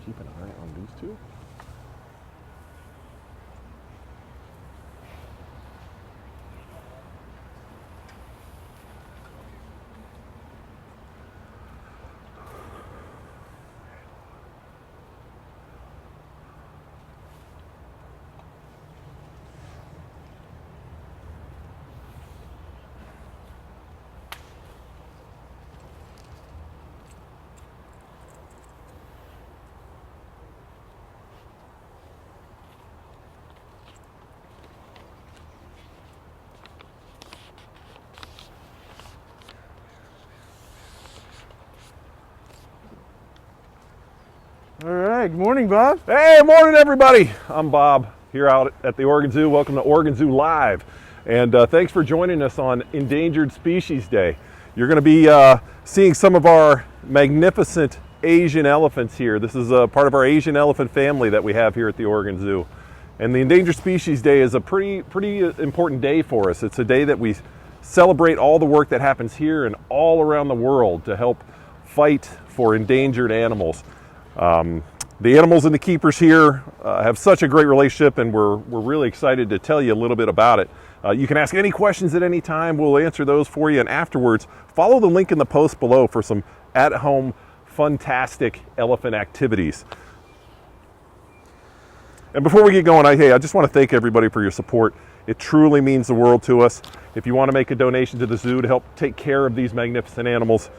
keep an eye on these two. All right, good morning, Bob. Hey, morning everybody. I'm Bob here out at the Oregon Zoo. Welcome to Oregon Zoo Live. And thanks for joining us on Endangered Species Day. You're going to be seeing some of our magnificent Asian elephants here. This is a part of our Asian elephant family that we have here at the Oregon Zoo. And the Endangered Species Day is a pretty important day for us. It's a day that we celebrate all the work that happens here and all around the world to help fight for endangered animals. The animals and the keepers here have such a great relationship, and we're really excited to tell you a little bit about it. You can ask any questions at any time. We'll answer those for you, and afterwards, follow the link in the post below for some at-home, fantastic elephant activities. And before we get going, I just want to thank everybody for your support. It truly means the world to us. If you want to make a donation to the zoo to help take care of these magnificent animals,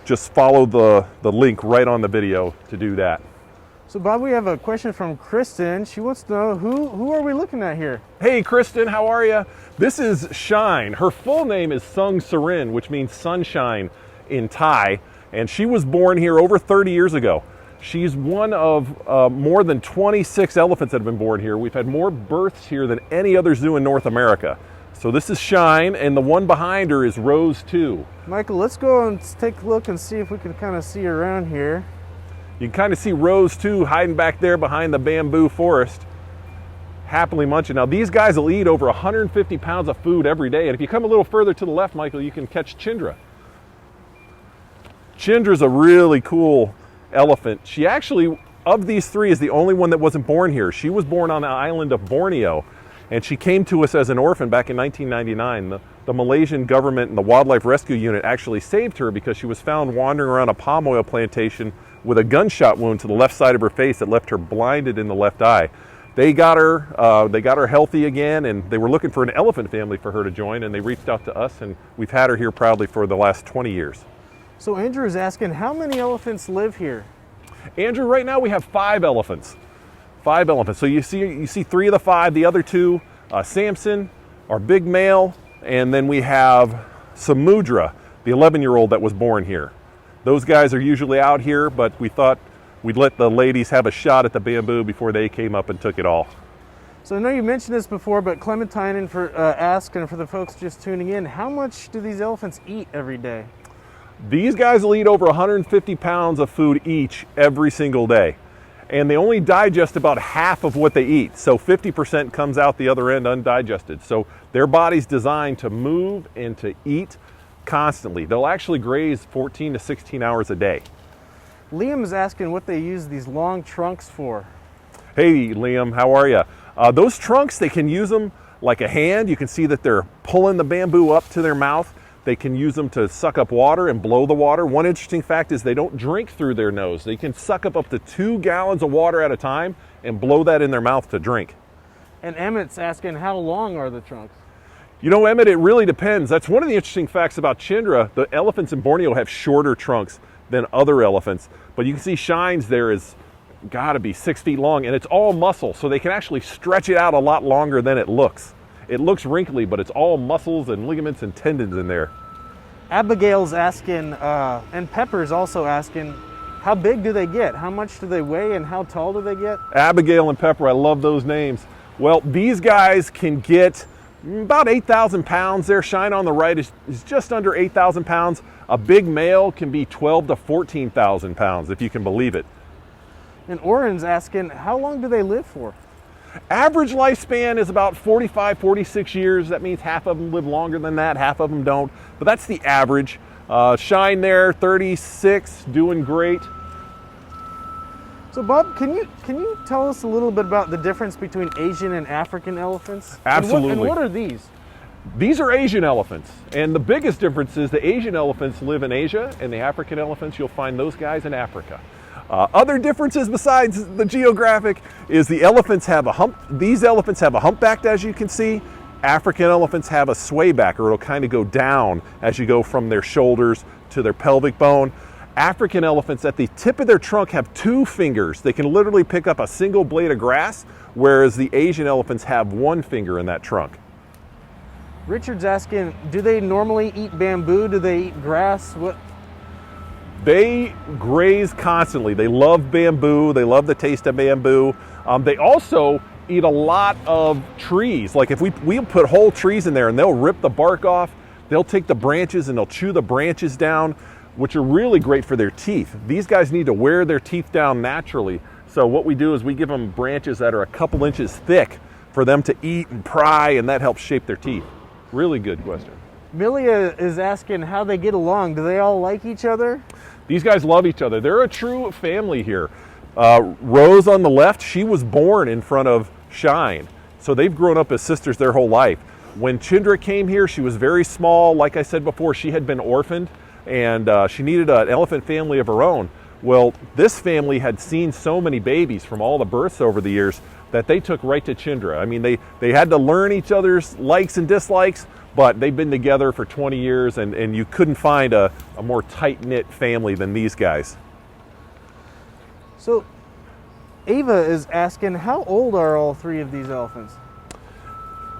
just follow the link right on the video to do that. So, Bob, we have a question from Kristen. She wants to know who are we looking at here? Hey, Kristen, how are you? This is Shine. Her full name is Sung Sarin, which means sunshine in Thai, and she was born here over 30 years ago. She's one of more than 26 elephants that have been born here. We've had more births here than any other zoo in North America. So this is Shine, and the one behind her is Rose 2. Michael, let's go and take a look and see if we can kind of see around here. You can kind of see Rose 2 hiding back there behind the bamboo forest, happily munching. Now these guys will eat over 150 pounds of food every day, and if you come a little further to the left, Michael, you can catch Chindra. Chindra's a really cool elephant. She actually, of these three, is the only one that wasn't born here. She was born on the island of Borneo, and she came to us as an orphan back in 1999. The Malaysian government and the Wildlife Rescue Unit actually saved her because she was found wandering around a palm oil plantation with a gunshot wound to the left side of her face that left her blinded in the left eye. They got her healthy again, and they were looking for an elephant family for her to join, and they reached out to us, and we've had her here proudly for the last 20 years. So Andrew is asking, how many elephants live here? Andrew, right now we have 5 elephants. 5 elephants. So you see 3 of the 5. The other 2, Samson, our big male, and then we have Samudra, the 11-year-old that was born here. Those guys are usually out here, but we thought we'd let the ladies have a shot at the bamboo before they came up and took it all. So I know you mentioned this before, but Clementine asked, and for the folks just tuning in, how much do these elephants eat every day? These guys will eat over 150 pounds of food each every single day. And they only digest about half of what they eat. So 50% comes out the other end undigested. So their body's designed to move and to eat constantly. They'll actually graze 14 to 16 hours a day. Liam is asking what they use these long trunks for. Hey Liam, how are you? Those trunks, they can use them like a hand. You can see that they're pulling the bamboo up to their mouth. They can use them to suck up water and blow the water. One interesting fact is they don't drink through their nose. They can suck up to 2 gallons of water at a time and blow that in their mouth to drink. And Emmett's asking, how long are the trunks? You know, Emmett, it really depends. That's one of the interesting facts about Chindra. The elephants in Borneo have shorter trunks than other elephants. But you can see Shine's there is gotta be 6 feet long, and it's all muscle, so they can actually stretch it out a lot longer than it looks. It looks wrinkly, but it's all muscles and ligaments and tendons in there. Abigail's asking, and Pepper's also asking, how big do they get? How much do they weigh and how tall do they get? Abigail and Pepper, I love those names. Well, these guys can get about 8,000 pounds. Their Shine on the right is just under 8,000 pounds. A big male can be 12 to 14,000 pounds, if you can believe it. And Oren's asking, how long do they live for? Average lifespan is about 45, 46 years. That means half of them live longer than that, half of them don't. But that's the average. Shine there, 36, doing great. So Bob, can you tell us a little bit about the difference between Asian and African elephants? Absolutely. And what are these? These are Asian elephants, and the biggest difference is the Asian elephants live in Asia, and the African elephants, you'll find those guys in Africa. Other differences besides the geographic is the elephants have a hump. These elephants have a humpback, as you can see. African elephants have a sway back, or it'll kind of go down as you go from their shoulders to their pelvic bone. African elephants at the tip of their trunk have 2 fingers. They can literally pick up a single blade of grass, whereas the Asian elephants have 1 finger in that trunk. Richard's asking, do they normally eat bamboo? Do they eat grass? What? They graze constantly. They love bamboo. They love the taste of bamboo. They also eat a lot of trees. Like if we put whole trees in there, and they'll rip the bark off. They'll take the branches and they'll chew the branches down, which are really great for their teeth. These guys need to wear their teeth down naturally. So what we do is we give them branches that are a couple inches thick for them to eat and pry, and that helps shape their teeth. Really good question. Milia is asking how they get along. Do they all like each other? These guys love each other. They're a true family here. Rose on the left, she was born in front of Shine. So they've grown up as sisters their whole life. When Chindra came here, she was very small. Like I said before, she had been orphaned, and she needed an elephant family of her own. Well, this family had seen so many babies from all the births over the years that they took right to Chindra. I mean, they had to learn each other's likes and dislikes, but they've been together for 20 years, and you couldn't find a more tight-knit family than these guys. So Ava is asking, how old are all 3 of these elephants?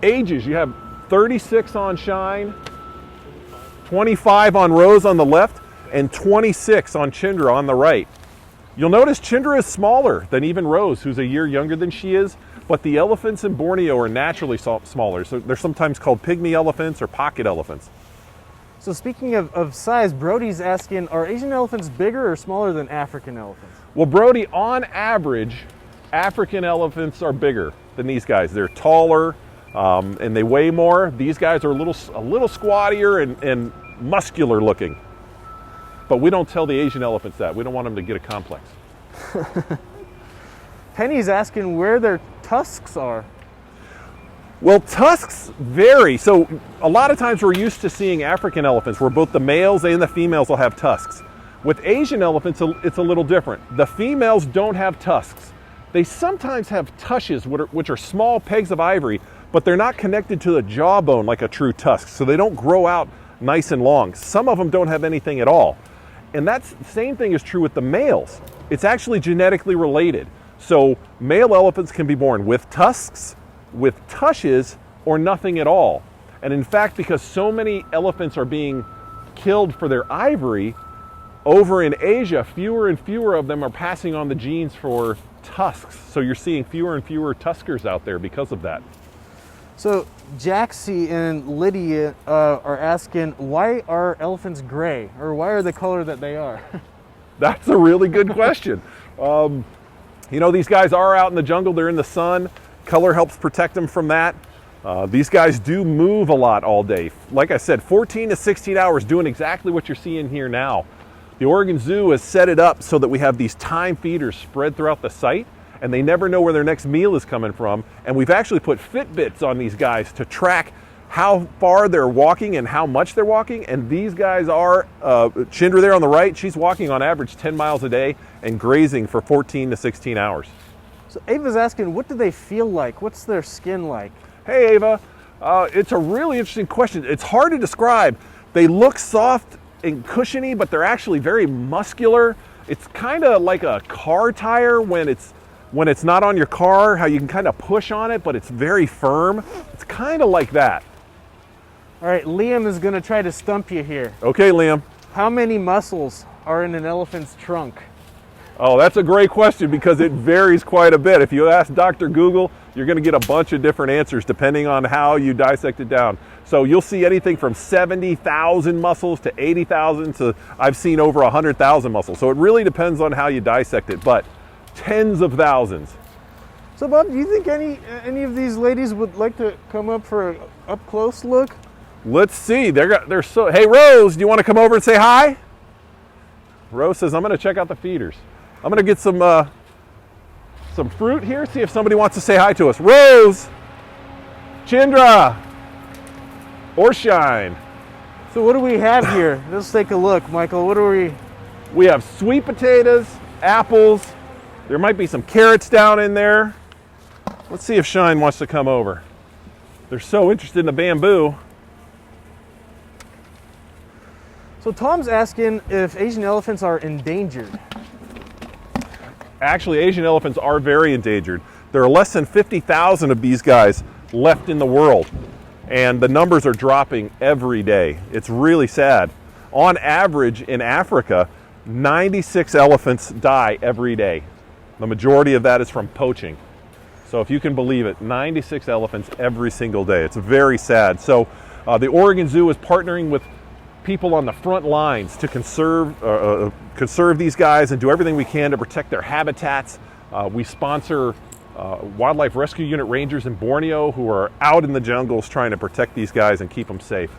Ages, you have 36 on Shine, 25 on Rose on the left, and 26 on Chindra on the right. You'll notice Chindra is smaller than even Rose, who's a year younger than she is, but the elephants in Borneo are naturally smaller. So they're sometimes called pygmy elephants or pocket elephants. So speaking of size, Brody's asking, are Asian elephants bigger or smaller than African elephants? Well, Brody, on average, African elephants are bigger than these guys. They're taller and they weigh more. These guys are a little squattier and muscular looking. But we don't tell the Asian elephants that. We don't want them to get a complex. Penny's asking where their tusks are. Well, tusks vary. So a lot of times we're used to seeing African elephants where both the males and the females will have tusks. With Asian elephants, it's a little different. The females don't have tusks. They sometimes have tushes, which are small pegs of ivory, but they're not connected to the jawbone like a true tusk, so they don't grow out nice and long. Some of them don't have anything at all. And the same thing is true with the males. It's actually genetically related. So male elephants can be born with tusks, with tushes, or nothing at all. And in fact, because so many elephants are being killed for their ivory, over in Asia, fewer and fewer of them are passing on the genes for tusks. So you're seeing fewer and fewer tuskers out there because of that. So Jaxie and Lydia are asking, why are elephants gray? Or why are the color that they are? That's a really good question. You know, these guys are out in the jungle. They're in the sun. Color helps protect them from that. These guys do move a lot all day. Like I said, 14 to 16 hours doing exactly what you're seeing here now. The Oregon Zoo has set it up so that we have these time feeders spread throughout the site, and they never know where their next meal is coming from. And we've actually put Fitbits on these guys to track how far they're walking and how much they're walking. And these guys are, Chindra there on the right, she's walking on average 10 miles a day and grazing for 14 to 16 hours. So Ava's asking, what do they feel like? What's their skin like? Hey Ava, it's a really interesting question. It's hard to describe. They look soft and cushiony, but they're actually very muscular. It's kind of like a car tire when it's not on your car, how you can kind of push on it, but it's very firm. It's kind of like that. All right, Liam is going to try to stump you here. Okay, Liam. How many muscles are in an elephant's trunk? Oh, that's a great question because it varies quite a bit. If you ask Dr. Google, you're going to get a bunch of different answers depending on how you dissect it down. So you'll see anything from 70,000 muscles to 80,000 to I've seen over 100,000 muscles. So it really depends on how you dissect it, but tens of thousands. So Bob, do you think any of these ladies would like to come up for an up close look? Let's see. They're so. Hey Rose, do you want to come over and say hi? Rose says I'm going to check out the feeders. I'm going to get some some fruit here, see if somebody wants to say hi to us. Rose, Chindra, or Shine. So what do we have here? Let's take a look, Michael. What do we? We have sweet potatoes, apples. There might be some carrots down in there. Let's see if Shine wants to come over. They're so interested in the bamboo. So Tom's asking if Asian elephants are endangered. Actually, Asian elephants are very endangered. There are less than 50,000 of these guys left in the world, and the numbers are dropping every day. It's really sad. On average, in Africa, 96 elephants die every day. The majority of that is from poaching. So if you can believe it, 96 elephants every single day. It's very sad. So the Oregon Zoo is partnering with people on the front lines to conserve these guys and do everything we can to protect their habitats. We sponsor wildlife rescue unit rangers in Borneo who are out in the jungles trying to protect these guys and keep them safe.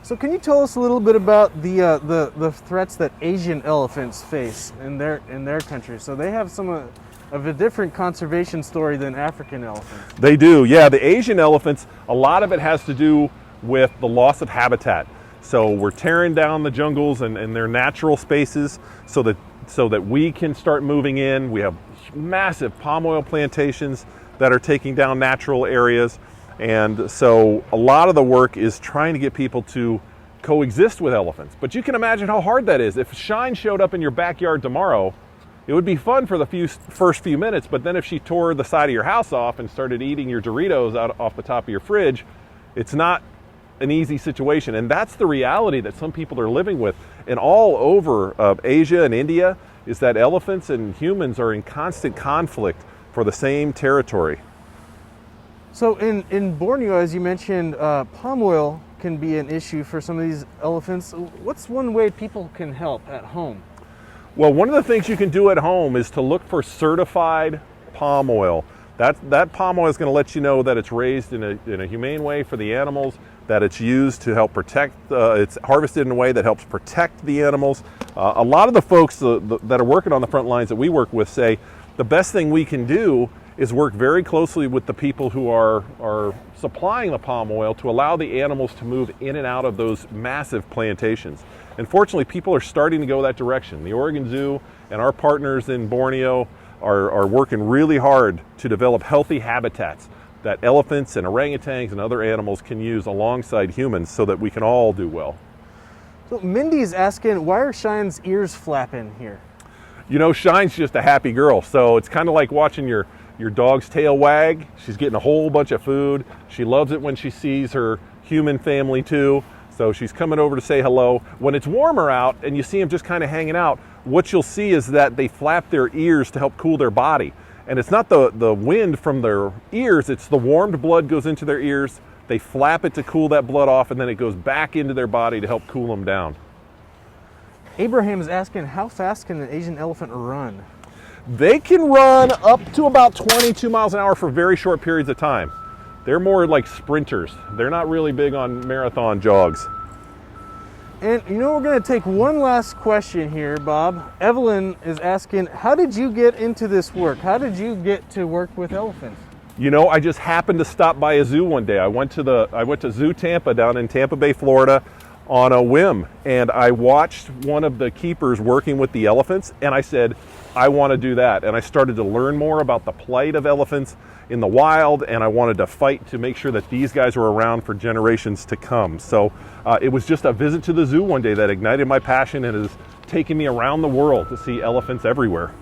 So can you tell us a little bit about the threats that Asian elephants face in their country? So they have some of a different conservation story than African elephants. They do, yeah. The Asian elephants, a lot of it has to do with the loss of habitat. So we're tearing down the jungles and their natural spaces so that we can start moving in. We have massive palm oil plantations that are taking down natural areas. And so a lot of the work is trying to get people to coexist with elephants. But you can imagine how hard that is. If Shine showed up in your backyard tomorrow, it would be fun for the first few minutes, but then if she tore the side of your house off and started eating your Doritos out off the top of your fridge, it's not an easy situation. And that's the reality that some people are living with. And all over Asia and India is that elephants and humans are in constant conflict for the same territory. So in Borneo, as you mentioned, palm oil can be an issue for some of these elephants. What's one way people can help at home? Well, one of the things you can do at home is to look for certified palm oil. That palm oil is going to let you know that it's raised in a humane way for the animals, that it's used to help protect, it's harvested in a way that helps protect the animals. A lot of the folks that are working on the front lines that we work with say the best thing we can do is work very closely with the people who are supplying the palm oil to allow the animals to move in and out of those massive plantations. And fortunately, people are starting to go that direction. The Oregon Zoo and our partners in Borneo are working really hard to develop healthy habitats that elephants and orangutans and other animals can use alongside humans so that we can all do well. So Mindy's asking, why are Shine's ears flapping here? You know, Shine's just a happy girl, so it's kind of like watching your dog's tail wag. She's getting a whole bunch of food. She loves it when she sees her human family too. So she's coming over to say hello. When it's warmer out and you see them just kind of hanging out, what you'll see is that they flap their ears to help cool their body. And it's not the wind from their ears, it's the warmed blood goes into their ears. They flap it to cool that blood off, and then it goes back into their body to help cool them down. Abraham is asking, how fast can an Asian elephant run? They can run up to about 22 miles an hour for very short periods of time. They're more like sprinters. They're not really big on marathon jogs. And you know, we're going to take one last question here, Bob. Evelyn is asking, how did you get into this work? How did you get to work with elephants? You know, I just happened to stop by a zoo one day. I went to Zoo Tampa down in Tampa Bay, Florida on a whim, and I watched one of the keepers working with the elephants, and I said, I want to do that. And I started to learn more about the plight of elephants in the wild, and I wanted to fight to make sure that these guys were around for generations to come. So it was just a visit to the zoo one day that ignited my passion and has taken me around the world to see elephants everywhere.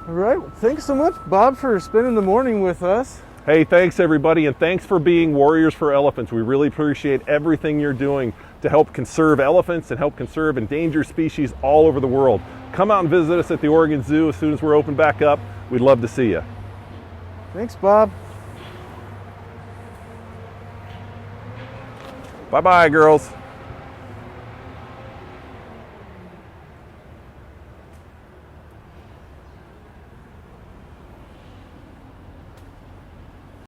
All right, thanks so much, Bob, for spending the morning with us. Hey, thanks everybody, and thanks for being warriors for elephants. We really appreciate everything you're doing to help conserve elephants and help conserve endangered species all over the world. Come out and visit us at the Oregon Zoo as soon as we're open back up. We'd love to see you. Thanks, Bob. Bye-bye, girls.